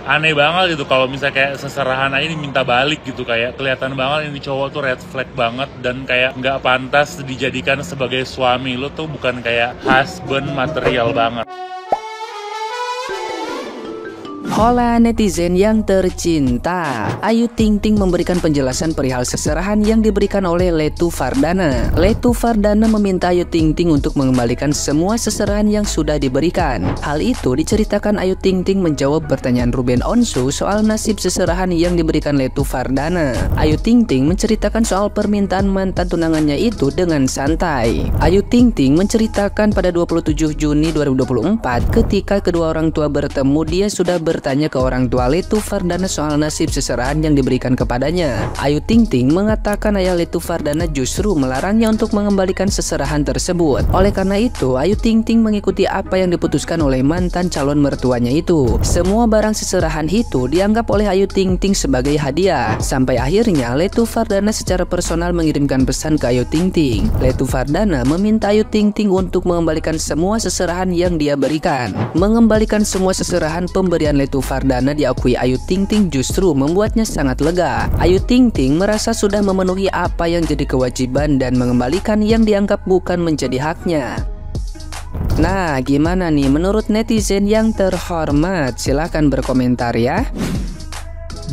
aneh banget gitu kalau misalnya kayak seserahan aja diminta balik gitu, kayak kelihatan banget ini cowok tuh red flag banget dan kayak nggak pantas dijadikan sebagai suami. Lo tuh bukan kayak husband material banget. Hola netizen yang tercinta, Ayu Ting Ting memberikan penjelasan perihal seserahan yang diberikan oleh Letu Vardana. Letu Vardana meminta Ayu Ting Ting untuk mengembalikan semua seserahan yang sudah diberikan. Hal itu diceritakan Ayu Ting Ting menjawab pertanyaan Ruben Onsu soal nasib seserahan yang diberikan Letu Vardana. Ayu Ting Ting menceritakan soal permintaan mantan tunangannya itu dengan santai. Ayu Ting Ting menceritakan pada 27 Juni 2024 ketika kedua orang tua bertemu, dia sudah bertanya ke orang tua Letu Vardana soal nasib seserahan yang diberikan kepadanya. Ayu Ting Ting mengatakan ayah Letu Vardana justru melarangnya untuk mengembalikan seserahan tersebut. Oleh karena itu, Ayu Ting Ting mengikuti apa yang diputuskan oleh mantan calon mertuanya itu. Semua barang seserahan itu dianggap oleh Ayu Ting Ting sebagai hadiah. Sampai akhirnya Letu Vardana secara personal mengirimkan pesan ke Ayu Ting Ting. Letu Vardana meminta Ayu Ting Ting untuk mengembalikan semua seserahan yang dia berikan. Mengembalikan semua seserahan pemberian Letu Vardana diakui Ayu Ting Ting justru membuatnya sangat lega. Ayu Ting Ting merasa sudah memenuhi apa yang jadi kewajiban dan mengembalikan yang dianggap bukan menjadi haknya. Nah, gimana nih menurut netizen yang terhormat? Silahkan berkomentar ya.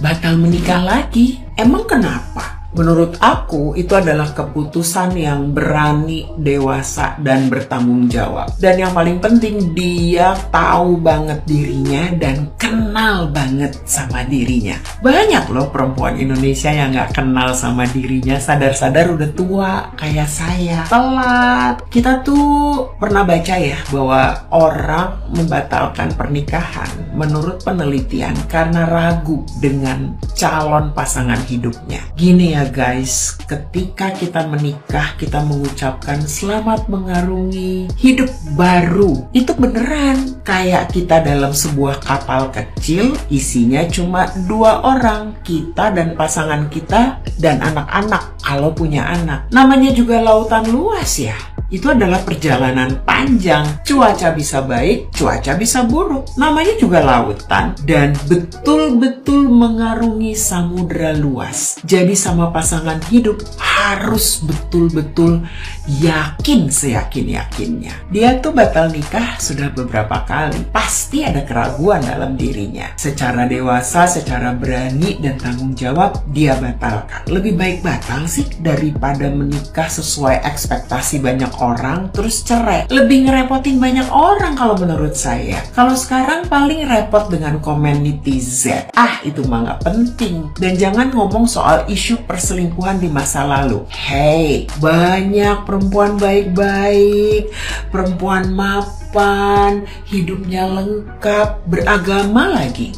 Batal menikah lagi? Emang kenapa? Menurut aku itu adalah keputusan yang berani, dewasa, dan bertanggung jawab. Dan yang paling penting, dia tahu banget dirinya dan kenal banget sama dirinya. Banyak loh perempuan Indonesia yang gak kenal sama dirinya, sadar-sadar udah tua kayak saya. Telat. Kita tuh pernah baca ya bahwa orang membatalkan pernikahan menurut penelitian karena ragu dengan calon pasangan hidupnya. Gini ya guys, ketika kita menikah, kita mengucapkan selamat mengarungi hidup baru. Itu beneran kayak kita dalam sebuah kapal kecil, isinya cuma 2 orang, kita dan pasangan kita dan anak-anak kalau punya anak. Namanya juga lautan luas ya. Itu adalah perjalanan panjang. Cuaca bisa baik, cuaca bisa buruk. Namanya juga lautan dan betul-betul mengarungi samudera luas. Jadi sama pasangan hidup harus betul-betul yakin seyakin-yakinnya. Dia tuh batal nikah sudah beberapa kali. Pasti ada keraguan dalam dirinya. Secara dewasa, secara berani dan tanggung jawab, dia batalkan. Lebih baik batal sih daripada menikah sesuai ekspektasi banyak orang terus cerai. Lebih ngerepotin banyak orang kalau menurut saya. Kalau sekarang paling repot dengan komen netizen. Itu mah nggak penting. Dan jangan ngomong soal isu perselingkuhan di masa lalu. Hey, banyak perempuan baik-baik, perempuan mapan, hidupnya lengkap, beragama lagi,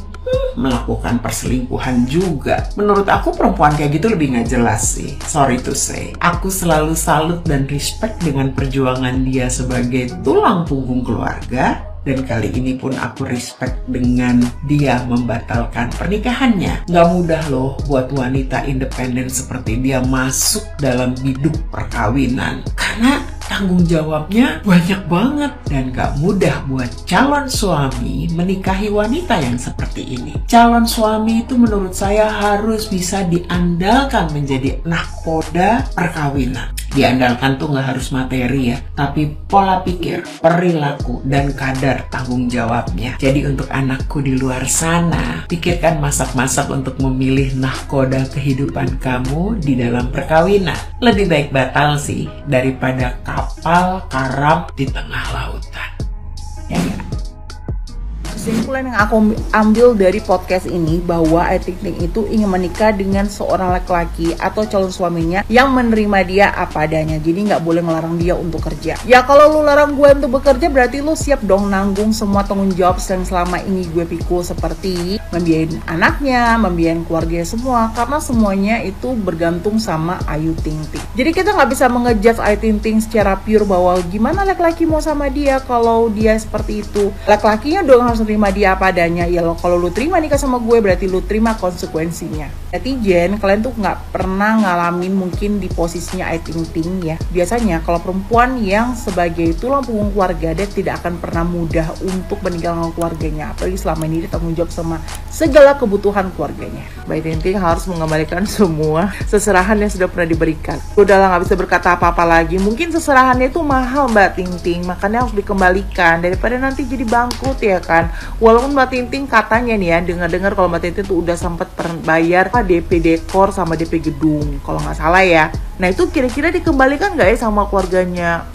melakukan perselingkuhan juga. Menurut aku perempuan kayak gitu lebih nggak jelas sih. Sorry to say. Aku selalu salut dan respect dengan perjuangan dia sebagai tulang punggung keluarga. Dan kali ini pun aku respect dengan dia membatalkan pernikahannya. Nggak mudah loh buat wanita independen seperti dia masuk dalam biduk perkawinan. Karena tanggung jawabnya banyak banget dan gak mudah buat calon suami menikahi wanita yang seperti ini. Calon suami itu menurut saya harus bisa diandalkan menjadi nahkoda perkawinan. Diandalkan tuh gak harus materi ya, tapi pola pikir, perilaku, dan kadar tanggung jawabnya. Jadi untuk anakku di luar sana, pikirkan masak-masak untuk memilih nahkoda kehidupan kamu di dalam perkawinan. Lebih baik batal sih daripada kapal karam di tengah lautan. Ya gak? Kesimpulan yang aku ambil dari podcast ini bahwa Ayu Ting Ting itu ingin menikah dengan seorang laki-laki atau calon suaminya yang menerima dia apa adanya. Jadi nggak boleh melarang dia untuk kerja. Ya kalau lu larang gue untuk bekerja berarti lu siap dong nanggung semua tanggung jawab yang selama ini gue pikul, seperti membiayain anaknya, membiayain keluarganya semua, karena semuanya itu bergantung sama Ayu Ting Ting. Jadi kita nggak bisa mengejudge Ayu Ting Ting secara pure bahwa gimana laki-laki mau sama dia kalau dia seperti itu. Laki-lakinya dong harus menerima dia apa adanya. Ya kalau lu terima nikah sama gue berarti lu terima konsekuensinya. Netizen, kalian tuh nggak pernah ngalamin mungkin di posisinya Ayu Ting Ting ya. Biasanya kalau perempuan yang sebagai tulang punggung keluarga, dia tidak akan pernah mudah untuk meninggalkan keluarganya, apalagi selama ini dia tanggung jawab sama segala kebutuhan keluarganya. Ayu Ting Ting harus mengembalikan semua seserahan yang sudah pernah diberikan. Udah lah, nggak bisa berkata apa-apa lagi. Mungkin seserahannya itu mahal Mbak Ting Ting, makanya harus dikembalikan daripada nanti jadi bangkrut ya kan. Walaupun Mbak Ting Ting katanya nih ya, dengar-dengar kalau Mbak Ting Ting tuh udah sempat bayar DP dekor sama DP gedung kalau nggak salah ya. Nah itu kira-kira dikembalikan nggak ya sama keluarganya?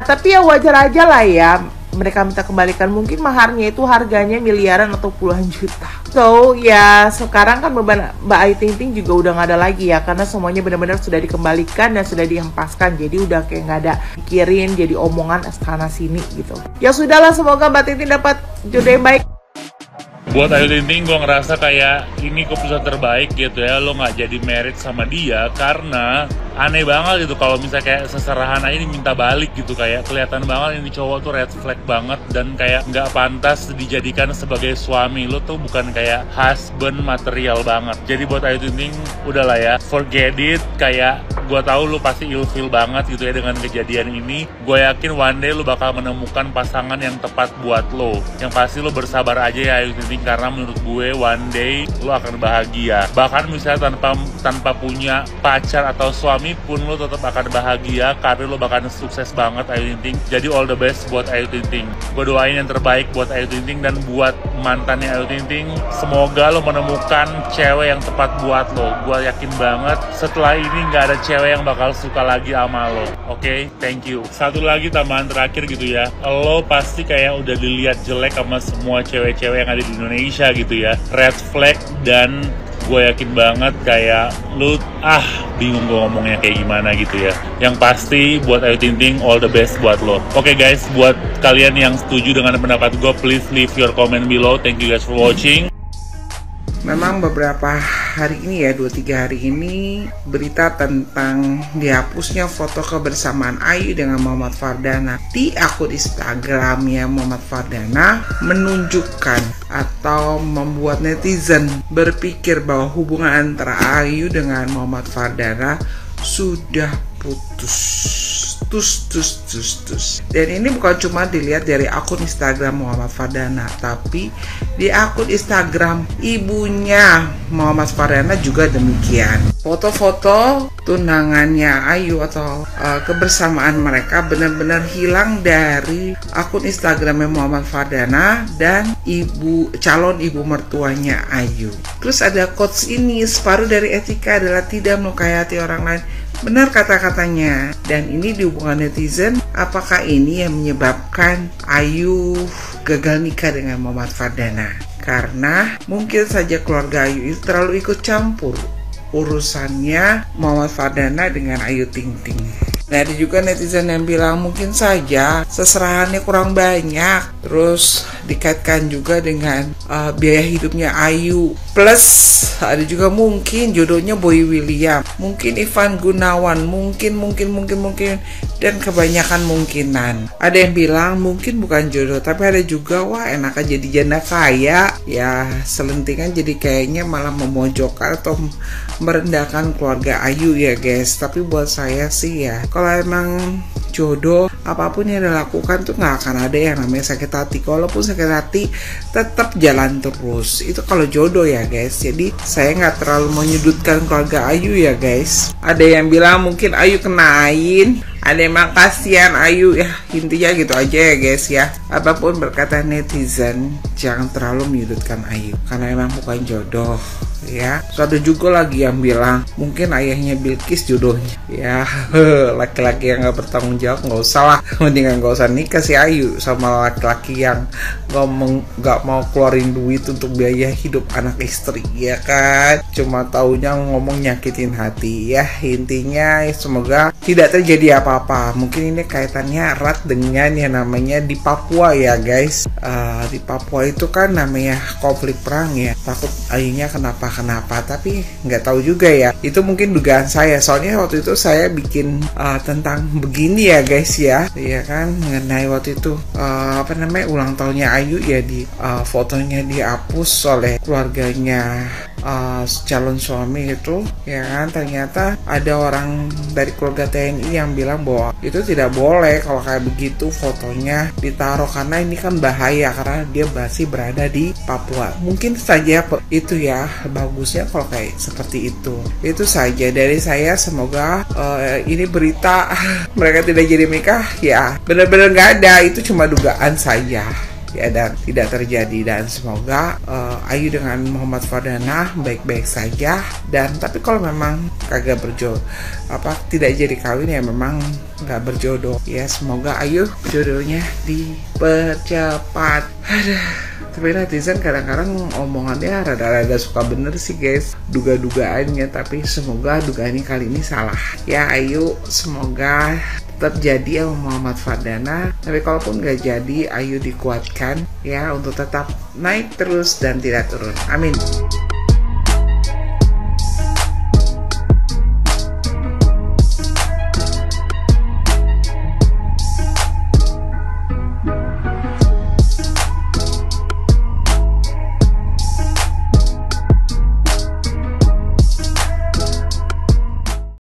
Tapi ya wajar aja lah ya mereka minta kembalikan. Mungkin maharnya itu harganya miliaran atau puluhan juta. So ya sekarang kan beban Mbak Ayu Ting Ting juga udah nggak ada lagi ya, karena semuanya benar-benar sudah dikembalikan dan sudah dihempaskan. Jadi udah kayak nggak ada pikirin jadi omongan sana sini gitu. Ya sudahlah, semoga Mbak Ting Ting dapat jodoh yang baik. Buat Ayu Ting Ting, gue ngerasa kayak ini keputusan terbaik gitu ya, lo nggak jadi married sama dia, karena aneh banget gitu kalau misalnya kayak seserahan aja diminta balik gitu. Kayak kelihatan banget ini cowok tuh red flag banget dan kayak nggak pantas dijadikan sebagai suami. Lo tuh bukan kayak husband material banget. Jadi buat Ayu Ting Ting, udahlah ya, forget it. Kayak gue tahu lo pasti ilfeel banget gitu ya dengan kejadian ini. Gue yakin one day lo bakal menemukan pasangan yang tepat buat lo. Yang pasti lo bersabar aja ya Ayu Ting Ting, karena menurut gue one day lo akan bahagia. Bahkan misalnya tanpa punya pacar atau suami pun lo tetap akan bahagia, karena lo bakal sukses banget Ayu Ting Ting. Jadi all the best buat Ayu Ting Ting. Gue doain yang terbaik buat Ayu Ting Ting dan buat mantannya Ayu Ting Ting. Semoga lo menemukan cewek yang tepat buat lo. Gue yakin banget setelah ini nggak ada cewek yang bakal suka lagi sama lo. Oke, thank you. Satu lagi tambahan terakhir gitu ya, lo pasti kayak udah dilihat jelek sama semua cewek-cewek yang ada di Indonesia gitu ya, red flag, dan gue yakin banget kayak lu bingung gue ngomongnya kayak gimana gitu ya. Yang pasti buat Ayu Ting Ting, all the best buat lo. Oke guys, buat kalian yang setuju dengan pendapat gue, please leave your comment below. Thank you guys for watching. Memang beberapa hari ini ya, 2-3 hari ini, berita tentang dihapusnya foto kebersamaan Ayu dengan Muhammad Fardana di akun Instagramnya Muhammad Fardana menunjukkan atau membuat netizen berpikir bahwa hubungan antara Ayu dengan Muhammad Fardana sudah putus. Dan ini bukan cuma dilihat dari akun Instagram Muhammad Fardana, tapi di akun Instagram ibunya Muhammad Fardana juga demikian. Foto-foto tunangannya Ayu atau kebersamaan mereka benar-benar hilang dari akun Instagramnya Muhammad Fardana dan calon ibu mertuanya Ayu. Terus ada quotes ini, separuh dari etika adalah tidak melukai hati orang lain. Benar kata-katanya. Dan ini di hubungan netizen, apakah ini yang menyebabkan Ayu gagal nikah dengan Muhammad Fardana? Karena mungkin saja keluarga Ayu itu terlalu ikut campur urusannya Muhammad Fardana dengan Ayu Ting Ting. Nah, ada juga netizen yang bilang mungkin saja seserahannya kurang banyak. Terus dikaitkan juga dengan biaya hidupnya Ayu. Plus ada juga mungkin jodohnya Boy William, mungkin Ivan Gunawan, mungkin dan kebanyakan mungkinan. Ada yang bilang mungkin bukan jodoh, tapi ada juga wah enak aja jadi janda kaya. Ya selentingan jadi kayaknya malah memojokkan atau merendahkan keluarga Ayu ya guys. Tapi buat saya sih ya, kalau emang jodoh, apapun yang dilakukan tuh nggak akan ada yang namanya sakit hati. Walaupun sakit hati tetap jalan terus. Itu kalau jodoh ya guys. Jadi saya nggak terlalu menyudutkan keluarga Ayu ya guys. Ada yang bilang mungkin Ayu kenain, ada yang bilang kasihan Ayu, ya intinya gitu aja ya guys ya. Apapun berkata netizen, jangan terlalu menyudutkan Ayu karena emang bukan jodoh ya. Ada juga lagi yang bilang mungkin ayahnya Bilqis jodohnya ya. Laki-laki yang nggak bertanggung jawab nggak usah lah, mendingan nggak usah nikah si Ayu sama laki-laki yang nggak mau keluarin duit untuk biaya hidup anak istri ya kan. Cuma taunya ngomong nyakitin hati ya. Intinya semoga tidak terjadi apa-apa. Mungkin ini kaitannya erat dengan yang namanya di Papua ya guys. Di Papua itu kan namanya konflik perang ya. Takut Ayunya kenapa kenapa, tapi nggak tahu juga ya. Itu mungkin dugaan saya, soalnya waktu itu saya bikin tentang begini ya guys ya, ya kan, mengenai waktu itu ulang tahunnya Ayu ya, di fotonya dihapus oleh keluarganya calon suami itu, ya kan. Ternyata ada orang dari keluarga TNI yang bilang bahwa itu tidak boleh kalau kayak begitu fotonya ditaruh, karena ini kan bahaya karena dia masih berada di Papua. Mungkin saja itu ya, bagusnya kalau kayak seperti itu. Itu saja dari saya, semoga ini berita mereka tidak jadi menikah ya benar-benar nggak ada, itu cuma dugaan saja ya, dan tidak terjadi. Dan semoga Ayu dengan Muhammad Fardana baik-baik saja. Dan tapi kalau memang kagak tidak jadi kawin ya, memang nggak berjodoh ya, semoga Ayu jodohnya dipercepat. Tapi netizen kadang-kadang omongannya rada-rada suka bener sih guys, duga-dugaannya, tapi semoga dugaannya kali ini salah ya. Ayu semoga tetap jadi sama Muhammad Fardana, tapi kalaupun nggak jadi, Ayu dikuatkan ya untuk tetap naik terus dan tidak turun. Amin.